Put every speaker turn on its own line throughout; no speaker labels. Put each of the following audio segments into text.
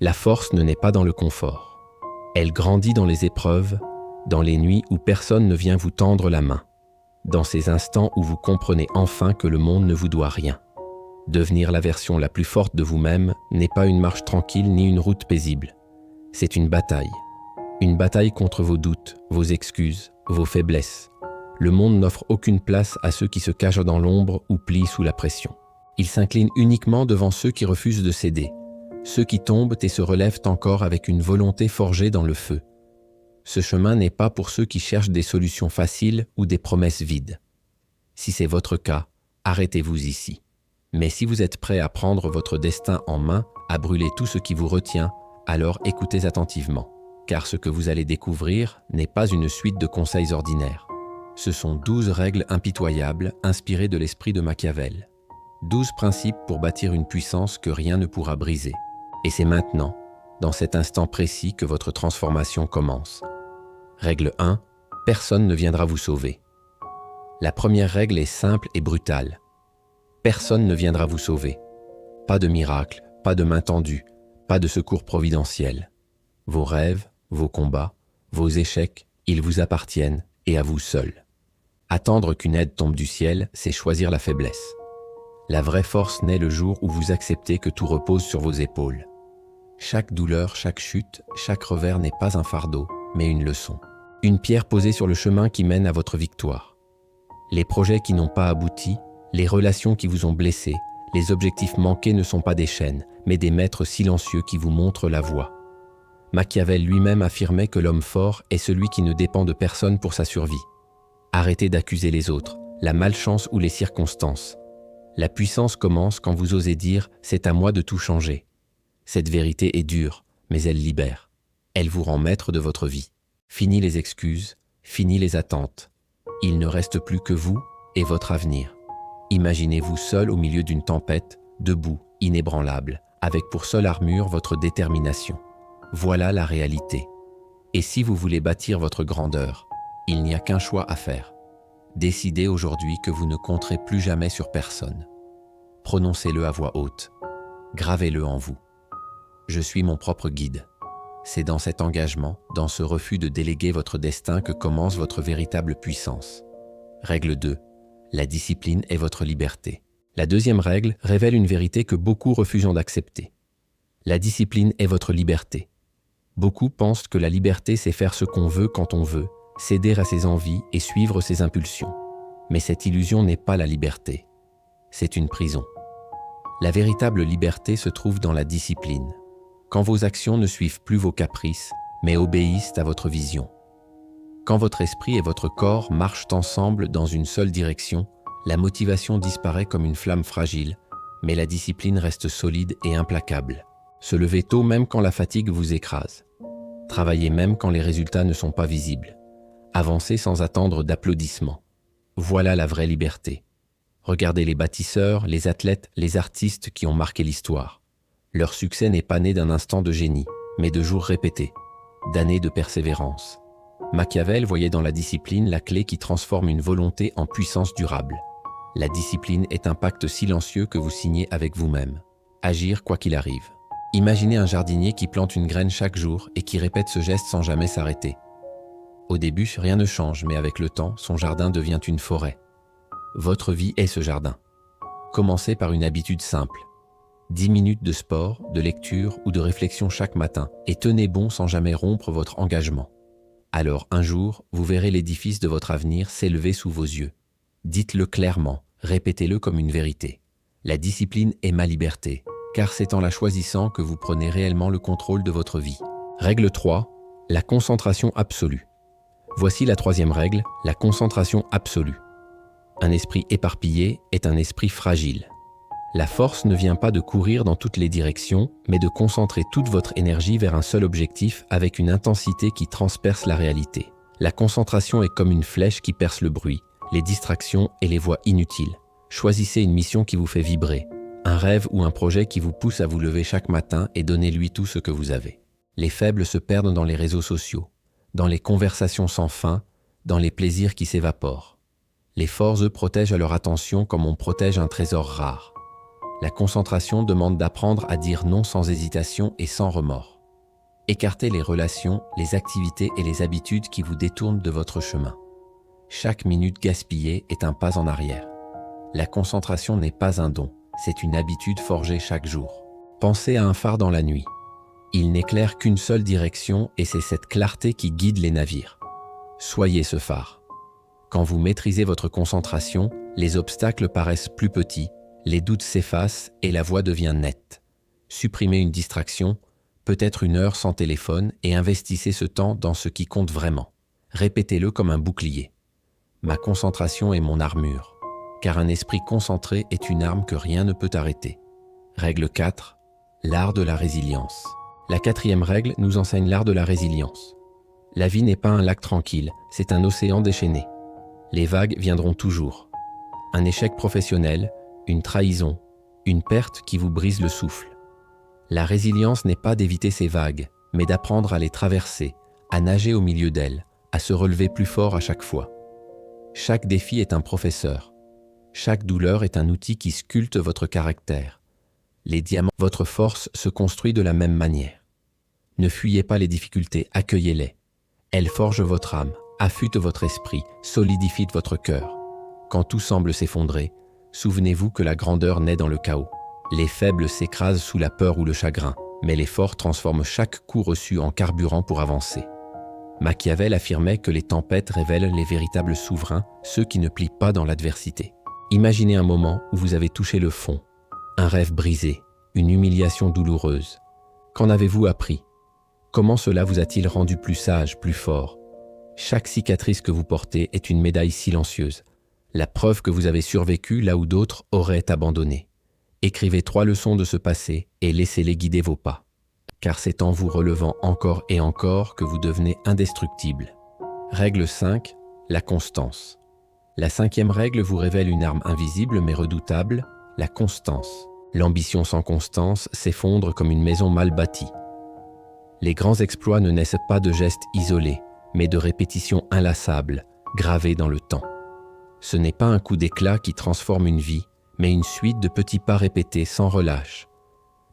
La force ne naît pas dans le confort. Elle grandit dans les épreuves, dans les nuits où personne ne vient vous tendre la main, dans ces instants où vous comprenez enfin que le monde ne vous doit rien. Devenir la version la plus forte de vous-même n'est pas une marche tranquille ni une route paisible. C'est une bataille contre vos doutes, vos excuses, vos faiblesses. Le monde n'offre aucune place à ceux qui se cachent dans l'ombre ou plient sous la pression. Il s'incline uniquement devant ceux qui refusent de céder, ceux qui tombent et se relèvent encore avec une volonté forgée dans le feu. Ce chemin n'est pas pour ceux qui cherchent des solutions faciles ou des promesses vides. Si c'est votre cas, arrêtez-vous ici. Mais si vous êtes prêt à prendre votre destin en main, à brûler tout ce qui vous retient, alors écoutez attentivement. Car ce que vous allez découvrir n'est pas une suite de conseils ordinaires. Ce sont 12 règles impitoyables inspirées de l'esprit de Machiavel. 12 principes pour bâtir une puissance que rien ne pourra briser. Et c'est maintenant, dans cet instant précis, que votre transformation commence. Règle 1. Personne ne viendra vous sauver. La première règle est simple et brutale. Personne ne viendra vous sauver. Pas de miracle, pas de main tendue, pas de secours providentiel. Vos rêves, vos combats, vos échecs, ils vous appartiennent et à vous seul. Attendre qu'une aide tombe du ciel, c'est choisir la faiblesse. La vraie force naît le jour où vous acceptez que tout repose sur vos épaules. Chaque douleur, chaque chute, chaque revers n'est pas un fardeau, mais une leçon. Une pierre posée sur le chemin qui mène à votre victoire. Les projets qui n'ont pas abouti, les relations qui vous ont blessé, les objectifs manqués ne sont pas des chaînes, mais des maîtres silencieux qui vous montrent la voie. Machiavel lui-même affirmait que l'homme fort est celui qui ne dépend de personne pour sa survie. Arrêtez d'accuser les autres, la malchance ou les circonstances. La puissance commence quand vous osez dire « c'est à moi de tout changer ». Cette vérité est dure, mais elle libère. Elle vous rend maître de votre vie. Fini les excuses, fini les attentes. Il ne reste plus que vous et votre avenir. Imaginez-vous seul au milieu d'une tempête, debout, inébranlable, avec pour seule armure votre détermination. Voilà la réalité. Et si vous voulez bâtir votre grandeur, il n'y a qu'un choix à faire. Décidez aujourd'hui que vous ne compterez plus jamais sur personne. Prononcez-le à voix haute. Gravez-le en vous. Je suis mon propre guide. C'est dans cet engagement, dans ce refus de déléguer votre destin que commence votre véritable puissance. Règle 2. La discipline est votre liberté. La deuxième règle révèle une vérité que beaucoup refusent d'accepter. La discipline est votre liberté. Beaucoup pensent que la liberté, c'est faire ce qu'on veut quand on veut, céder à ses envies et suivre ses impulsions. Mais cette illusion n'est pas la liberté. C'est une prison. La véritable liberté se trouve dans la discipline. Quand vos actions ne suivent plus vos caprices, mais obéissent à votre vision. Quand votre esprit et votre corps marchent ensemble dans une seule direction, la motivation disparaît comme une flamme fragile, mais la discipline reste solide et implacable. Se lever tôt même quand la fatigue vous écrase. Travailler même quand les résultats ne sont pas visibles. Avancer sans attendre d'applaudissements. Voilà la vraie liberté. Regardez les bâtisseurs, les athlètes, les artistes qui ont marqué l'histoire. Leur succès n'est pas né d'un instant de génie, mais de jours répétés, d'années de persévérance. Machiavel voyait dans la discipline la clé qui transforme une volonté en puissance durable. La discipline est un pacte silencieux que vous signez avec vous-même. Agir quoi qu'il arrive. Imaginez un jardinier qui plante une graine chaque jour et qui répète ce geste sans jamais s'arrêter. Au début, rien ne change, mais avec le temps, son jardin devient une forêt. Votre vie est ce jardin. Commencez par une habitude simple. 10 minutes de sport, de lecture ou de réflexion chaque matin et tenez bon sans jamais rompre votre engagement. Alors un jour, vous verrez l'édifice de votre avenir s'élever sous vos yeux. Dites-le clairement, répétez-le comme une vérité. La discipline est ma liberté, car c'est en la choisissant que vous prenez réellement le contrôle de votre vie. Règle 3. La concentration absolue. Voici la troisième règle, la concentration absolue. Un esprit éparpillé est un esprit fragile. La force ne vient pas de courir dans toutes les directions, mais de concentrer toute votre énergie vers un seul objectif avec une intensité qui transperce la réalité. La concentration est comme une flèche qui perce le bruit, les distractions et les voix inutiles. Choisissez une mission qui vous fait vibrer, un rêve ou un projet qui vous pousse à vous lever chaque matin et donnez-lui tout ce que vous avez. Les faibles se perdent dans les réseaux sociaux, dans les conversations sans fin, dans les plaisirs qui s'évaporent. Les forts, eux, protègent leur attention comme on protège un trésor rare. La concentration demande d'apprendre à dire non sans hésitation et sans remords. Écartez les relations, les activités et les habitudes qui vous détournent de votre chemin. Chaque minute gaspillée est un pas en arrière. La concentration n'est pas un don, c'est une habitude forgée chaque jour. Pensez à un phare dans la nuit. Il n'éclaire qu'une seule direction et c'est cette clarté qui guide les navires. Soyez ce phare. Quand vous maîtrisez votre concentration, les obstacles paraissent plus petits, les doutes s'effacent et la voie devient nette. Supprimez une distraction, peut-être une heure sans téléphone et investissez ce temps dans ce qui compte vraiment. Répétez-le comme un bouclier. Ma concentration est mon armure, car un esprit concentré est une arme que rien ne peut arrêter. Règle 4. L'art de la résilience. La 4e règle nous enseigne l'art de la résilience. La vie n'est pas un lac tranquille, c'est un océan déchaîné. Les vagues viendront toujours. Un échec professionnel, une trahison, une perte qui vous brise le souffle. La résilience n'est pas d'éviter ces vagues, mais d'apprendre à les traverser, à nager au milieu d'elles, à se relever plus fort à chaque fois. Chaque défi est un professeur. Chaque douleur est un outil qui sculpte votre caractère. Les diamants, votre force se construit de la même manière. Ne fuyez pas les difficultés, accueillez-les. Elles forgent votre âme, affûtent votre esprit, solidifient votre cœur. Quand tout semble s'effondrer, souvenez-vous que la grandeur naît dans le chaos. Les faibles s'écrasent sous la peur ou le chagrin, mais les forts transforment chaque coup reçu en carburant pour avancer. Machiavel affirmait que les tempêtes révèlent les véritables souverains, ceux qui ne plient pas dans l'adversité. Imaginez un moment où vous avez touché le fond, un rêve brisé, une humiliation douloureuse. Qu'en avez-vous appris? Comment cela vous a-t-il rendu plus sage, plus fort? Chaque cicatrice que vous portez est une médaille silencieuse, la preuve que vous avez survécu là où d'autres auraient abandonné. Écrivez 3 leçons de ce passé et laissez-les guider vos pas. Car c'est en vous relevant encore et encore que vous devenez indestructible. Règle 5. La constance. La 5e règle vous révèle une arme invisible mais redoutable, la constance. L'ambition sans constance s'effondre comme une maison mal bâtie. Les grands exploits ne naissent pas de gestes isolés, mais de répétitions inlassables, gravées dans le temps. Ce n'est pas un coup d'éclat qui transforme une vie, mais une suite de petits pas répétés sans relâche.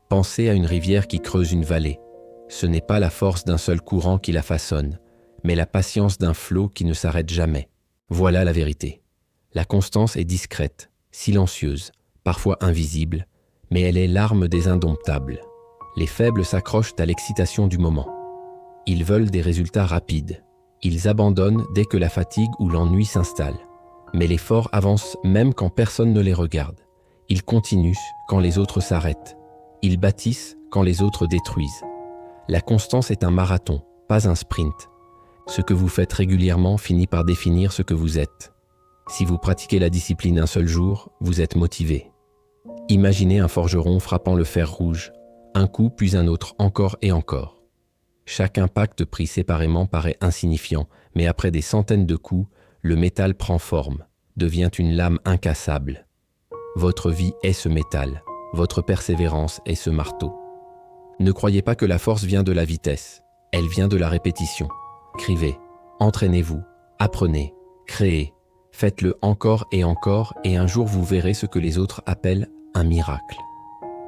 Pensez à une rivière qui creuse une vallée. Ce n'est pas la force d'un seul courant qui la façonne, mais la patience d'un flot qui ne s'arrête jamais. Voilà la vérité. La constance est discrète, silencieuse, parfois invisible, mais elle est l'arme des indomptables. Les faibles s'accrochent à l'excitation du moment. Ils veulent des résultats rapides. Ils abandonnent dès que la fatigue ou l'ennui s'installe. Mais les forts avancent même quand personne ne les regarde. Ils continuent quand les autres s'arrêtent. Ils bâtissent quand les autres détruisent. La constance est un marathon, pas un sprint. Ce que vous faites régulièrement finit par définir ce que vous êtes. Si vous pratiquez la discipline un seul jour, vous êtes motivé. Imaginez un forgeron frappant le fer rouge, un coup puis un autre encore et encore. Chaque impact pris séparément paraît insignifiant, mais après des centaines de coups, le métal prend forme, devient une lame incassable. Votre vie est ce métal, votre persévérance est ce marteau. Ne croyez pas que la force vient de la vitesse, elle vient de la répétition. Écrivez, entraînez-vous, apprenez, créez, faites-le encore et un jour vous verrez ce que les autres appellent un miracle.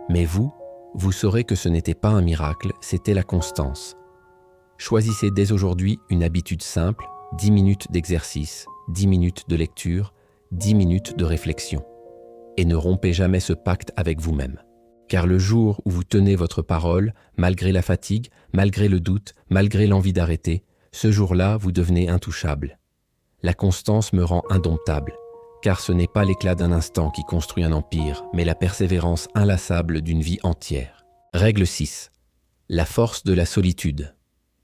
Mais vous saurez que ce n'était pas un miracle, c'était la constance. Choisissez dès aujourd'hui une habitude simple, 10 minutes d'exercice, 10 minutes de lecture, 10 minutes de réflexion. Et ne rompez jamais ce pacte avec vous-même. Car le jour où vous tenez votre parole, malgré la fatigue, malgré le doute, malgré l'envie d'arrêter, ce jour-là, vous devenez intouchable. La constance me rend indomptable, car ce n'est pas l'éclat d'un instant qui construit un empire, mais la persévérance inlassable d'une vie entière. Règle 6. La force de la solitude.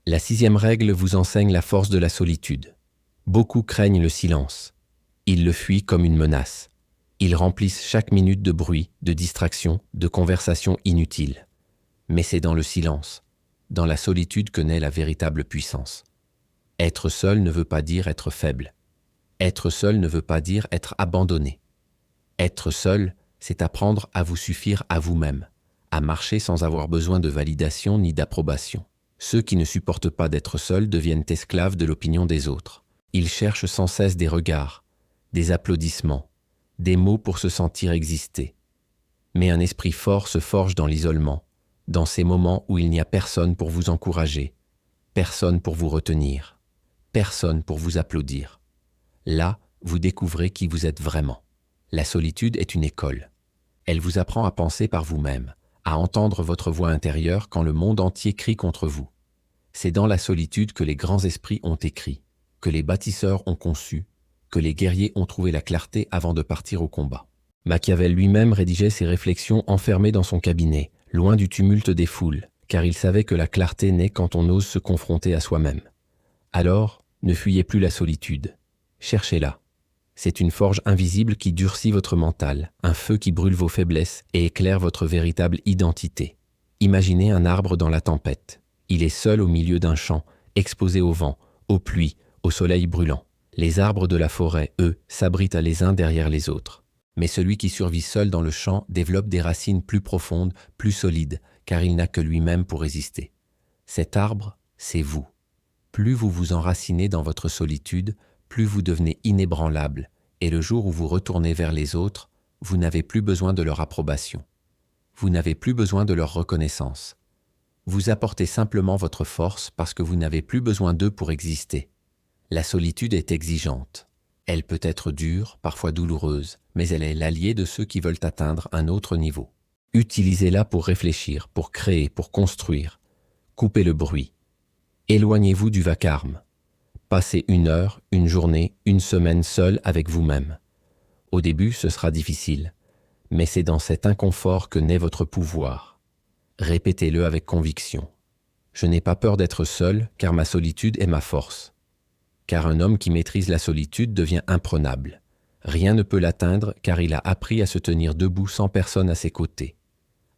La 6e règle vous enseigne la force de la solitude. Beaucoup craignent le silence. Ils le fuient comme une menace. Ils remplissent chaque minute de bruit, de distraction, de conversation inutile. Mais c'est dans le silence, dans la solitude que naît la véritable puissance. Être seul ne veut pas dire être faible. Être seul ne veut pas dire être abandonné. Être seul, c'est apprendre à vous suffire à vous-même, à marcher sans avoir besoin de validation ni d'approbation. Ceux qui ne supportent pas d'être seuls deviennent esclaves de l'opinion des autres. Ils cherchent sans cesse des regards, des applaudissements, des mots pour se sentir exister. Mais un esprit fort se forge dans l'isolement, dans ces moments où il n'y a personne pour vous encourager, personne pour vous retenir, personne pour vous applaudir. Là, vous découvrez qui vous êtes vraiment. La solitude est une école. Elle vous apprend à penser par vous-même, à entendre votre voix intérieure quand le monde entier crie contre vous. C'est dans la solitude que les grands esprits ont écrit, que les bâtisseurs ont conçu, que les guerriers ont trouvé la clarté avant de partir au combat. Machiavel lui-même rédigeait ses réflexions enfermé dans son cabinet, loin du tumulte des foules, car il savait que la clarté naît quand on ose se confronter à soi-même. Alors, ne fuyez plus la solitude. Cherchez-la. C'est une forge invisible qui durcit votre mental, un feu qui brûle vos faiblesses et éclaire votre véritable identité. Imaginez un arbre dans la tempête. Il est seul au milieu d'un champ, exposé au vent, aux pluies, au soleil brûlant. Les arbres de la forêt, eux, s'abritent les uns derrière les autres. Mais celui qui survit seul dans le champ développe des racines plus profondes, plus solides, car il n'a que lui-même pour résister. Cet arbre, c'est vous. Plus vous vous enracinez dans votre solitude, plus vous devenez inébranlable, et le jour où vous retournez vers les autres, vous n'avez plus besoin de leur approbation. Vous n'avez plus besoin de leur reconnaissance. Vous apportez simplement votre force parce que vous n'avez plus besoin d'eux pour exister. La solitude est exigeante. Elle peut être dure, parfois douloureuse, mais elle est l'allié de ceux qui veulent atteindre un autre niveau. Utilisez-la pour réfléchir, pour créer, pour construire. Coupez le bruit. Éloignez-vous du vacarme. Passez 1 heure, 1 journée, 1 semaine seul avec vous-même. Au début, ce sera difficile, mais c'est dans cet inconfort que naît votre pouvoir. Répétez-le avec conviction. Je n'ai pas peur d'être seul, car ma solitude est ma force. Car un homme qui maîtrise la solitude devient imprenable. Rien ne peut l'atteindre, car il a appris à se tenir debout sans personne à ses côtés.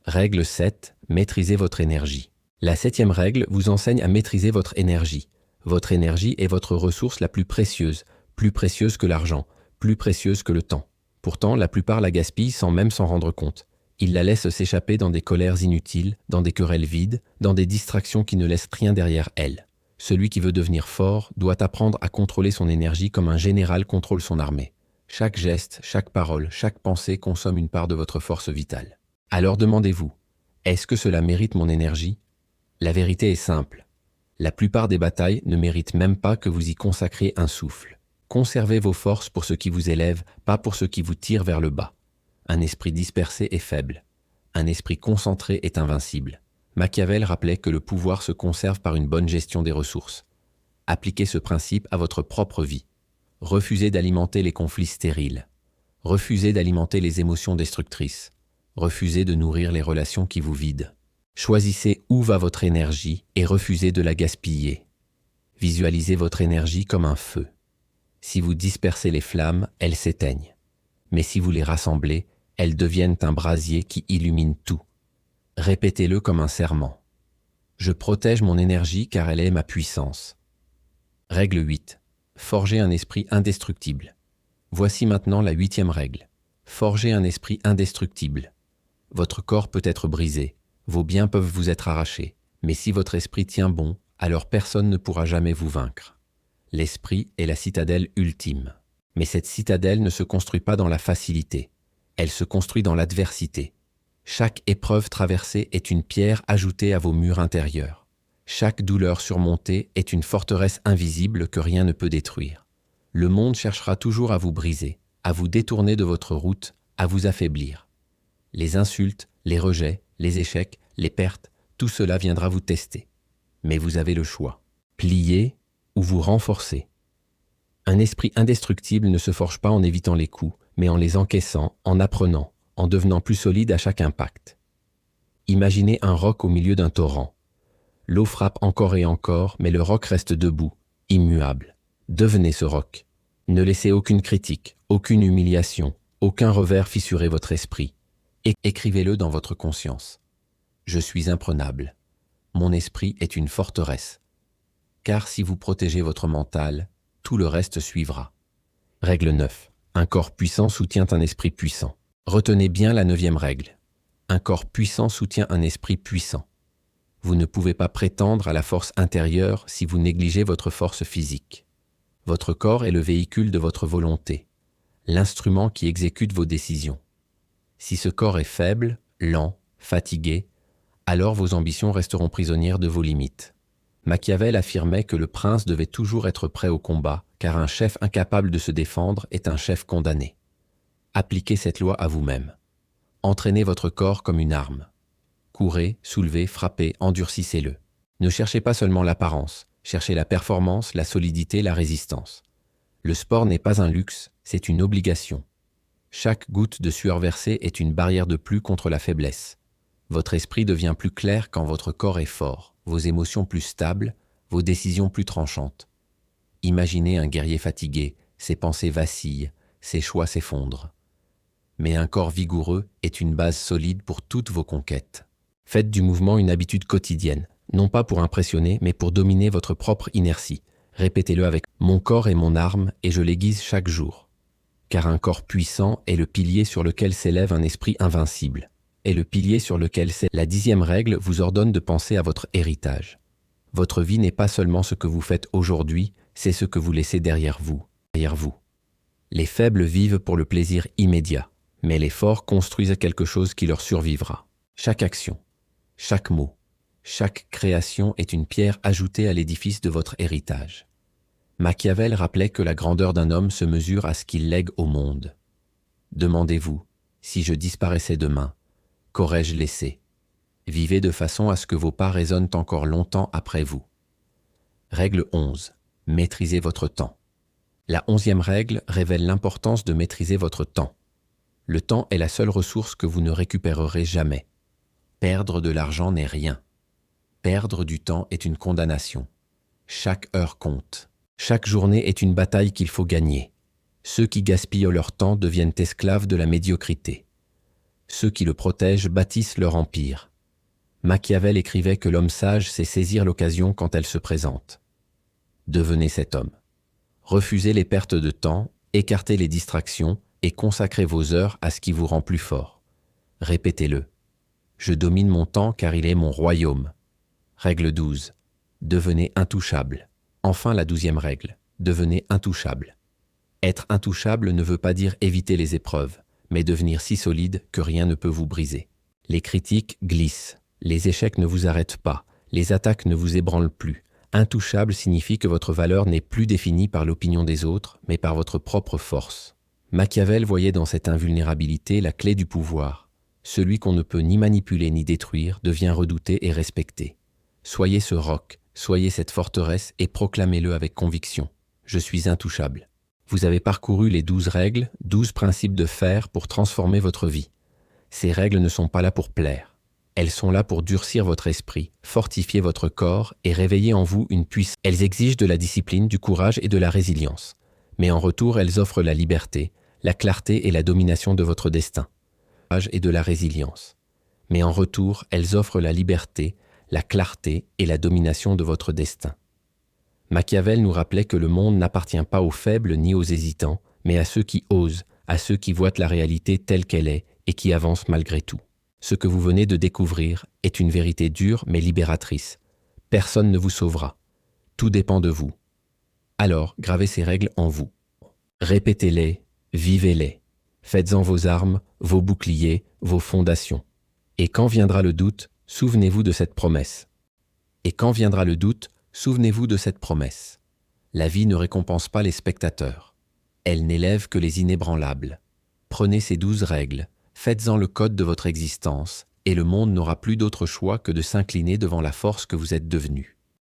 Règle 7. Maîtrisez votre énergie. La 7e règle vous enseigne à maîtriser votre énergie. Votre énergie est votre ressource la plus précieuse que l'argent, plus précieuse que le temps. Pourtant, la plupart la gaspillent sans même s'en rendre compte. Ils la laissent s'échapper dans des colères inutiles, dans des querelles vides, dans des distractions qui ne laissent rien derrière elles. Celui qui veut devenir fort doit apprendre à contrôler son énergie comme un général contrôle son armée. Chaque geste, chaque parole, chaque pensée consomme une part de votre force vitale. Alors demandez-vous, est-ce que cela mérite mon énergie ? La vérité est simple. La plupart des batailles ne méritent même pas que vous y consacriez un souffle. Conservez vos forces pour ce qui vous élève, pas pour ce qui vous tire vers le bas. Un esprit dispersé est faible. Un esprit concentré est invincible. Machiavel rappelait que le pouvoir se conserve par une bonne gestion des ressources. Appliquez ce principe à votre propre vie. Refusez d'alimenter les conflits stériles. Refusez d'alimenter les émotions destructrices. Refusez de nourrir les relations qui vous vident. Choisissez où va votre énergie et refusez de la gaspiller. Visualisez votre énergie comme un feu. Si vous dispersez les flammes, elles s'éteignent. Mais si vous les rassemblez, elles deviennent un brasier qui illumine tout. Répétez-le comme un serment. Je protège mon énergie car elle est ma puissance. Règle 8. Forgez un esprit indestructible. Voici maintenant la 8e règle. Forgez un esprit indestructible. Votre corps peut être brisé. Vos biens peuvent vous être arrachés, mais si votre esprit tient bon, alors personne ne pourra jamais vous vaincre. L'esprit est la citadelle ultime. Mais cette citadelle ne se construit pas dans la facilité. Elle se construit dans l'adversité. Chaque épreuve traversée est une pierre ajoutée à vos murs intérieurs. Chaque douleur surmontée est une forteresse invisible que rien ne peut détruire. Le monde cherchera toujours à vous briser, à vous détourner de votre route, à vous affaiblir. Les insultes, les rejets, les échecs, les pertes, tout cela viendra vous tester. Mais vous avez le choix. Plier ou vous renforcer. Un esprit indestructible ne se forge pas en évitant les coups, mais en les encaissant, en apprenant, en devenant plus solide à chaque impact. Imaginez un roc au milieu d'un torrent. L'eau frappe encore et encore, mais le roc reste debout, immuable. Devenez ce roc. Ne laissez aucune critique, aucune humiliation, aucun revers fissurer votre esprit. Écrivez-le dans votre conscience. Je suis imprenable. Mon esprit est une forteresse. Car si vous protégez votre mental, tout le reste suivra. Règle 9. Un corps puissant soutient un esprit puissant. Retenez bien la 9e règle. Un corps puissant soutient un esprit puissant. Vous ne pouvez pas prétendre à la force intérieure si vous négligez votre force physique. Votre corps est le véhicule de votre volonté, l'instrument qui exécute vos décisions. Si ce corps est faible, lent, fatigué, alors vos ambitions resteront prisonnières de vos limites. Machiavel affirmait que le prince devait toujours être prêt au combat, car un chef incapable de se défendre est un chef condamné. Appliquez cette loi à vous-même. Entraînez votre corps comme une arme. Courez, soulevez, frappez, endurcissez-le. Ne cherchez pas seulement l'apparence, cherchez la performance, la solidité, la résistance. Le sport n'est pas un luxe, c'est une obligation. Chaque goutte de sueur versée est une barrière de plus contre la faiblesse. Votre esprit devient plus clair quand votre corps est fort, vos émotions plus stables, vos décisions plus tranchantes. Imaginez un guerrier fatigué, ses pensées vacillent, ses choix s'effondrent. Mais un corps vigoureux est une base solide pour toutes vos conquêtes. Faites du mouvement une habitude quotidienne, non pas pour impressionner, mais pour dominer votre propre inertie. Répétez-le avec « Mon corps est mon arme et je l'aiguise chaque jour ». Car un corps puissant est le pilier sur lequel s'élève un esprit invincible. Et le pilier sur lequel s'élève la 10e règle vous ordonne de penser à votre héritage. Votre vie n'est pas seulement ce que vous faites aujourd'hui, c'est ce que vous laissez derrière vous. Les faibles vivent pour le plaisir immédiat, mais les forts construisent quelque chose qui leur survivra. Chaque action, chaque mot, chaque création est une pierre ajoutée à l'édifice de votre héritage. Machiavel rappelait que la grandeur d'un homme se mesure à ce qu'il lègue au monde. Demandez-vous, si je disparaissais demain, qu'aurais-je laissé? Vivez de façon à ce que vos pas résonnent encore longtemps après vous. Règle 11. Maîtrisez votre temps. La 11e règle révèle l'importance de maîtriser votre temps. Le temps est la seule ressource que vous ne récupérerez jamais. Perdre de l'argent n'est rien. Perdre du temps est une condamnation. Chaque heure compte. Chaque journée est une bataille qu'il faut gagner. Ceux qui gaspillent leur temps deviennent esclaves de la médiocrité. Ceux qui le protègent bâtissent leur empire. Machiavel écrivait que l'homme sage sait saisir l'occasion quand elle se présente. Devenez cet homme. Refusez les pertes de temps, écartez les distractions et consacrez vos heures à ce qui vous rend plus fort. Répétez-le. Je domine mon temps car il est mon royaume. Règle 12. Devenez intouchable. Enfin la 12e règle. Devenez intouchable. Être intouchable ne veut pas dire éviter les épreuves, mais devenir si solide que rien ne peut vous briser. Les critiques glissent. Les échecs ne vous arrêtent pas. Les attaques ne vous ébranlent plus. Intouchable signifie que votre valeur n'est plus définie par l'opinion des autres, mais par votre propre force. Machiavel voyait dans cette invulnérabilité la clé du pouvoir. Celui qu'on ne peut ni manipuler ni détruire devient redouté et respecté. Soyez ce roc, soyez cette forteresse et proclamez-le avec conviction. Je suis intouchable. Vous avez parcouru les 12 règles, 12 principes de fer pour transformer votre vie. Ces règles ne sont pas là pour plaire. Elles sont là pour durcir votre esprit, fortifier votre corps et réveiller en vous une puissance. Elles exigent de la discipline, du courage et de la résilience. Mais en retour, elles offrent la liberté, la clarté et la domination de votre destin. Et de la résilience. Mais en retour, elles offrent la liberté, la clarté et la domination de votre destin. Machiavel nous rappelait que le monde n'appartient pas aux faibles ni aux hésitants, mais à ceux qui osent, à ceux qui voient la réalité telle qu'elle est et qui avancent malgré tout. Ce que vous venez de découvrir est une vérité dure mais libératrice. Personne ne vous sauvera. Tout dépend de vous. Alors, gravez ces règles en vous. Répétez-les, vivez-les. Faites-en vos armes, vos boucliers, vos fondations. Et quand viendra le doute, souvenez-vous de cette promesse. Souvenez-vous de cette promesse. La vie ne récompense pas les spectateurs. Elle n'élève que les inébranlables. Prenez ces 12 règles, faites-en le code de votre existence, et le monde n'aura plus d'autre choix que de s'incliner devant la force que vous êtes devenu.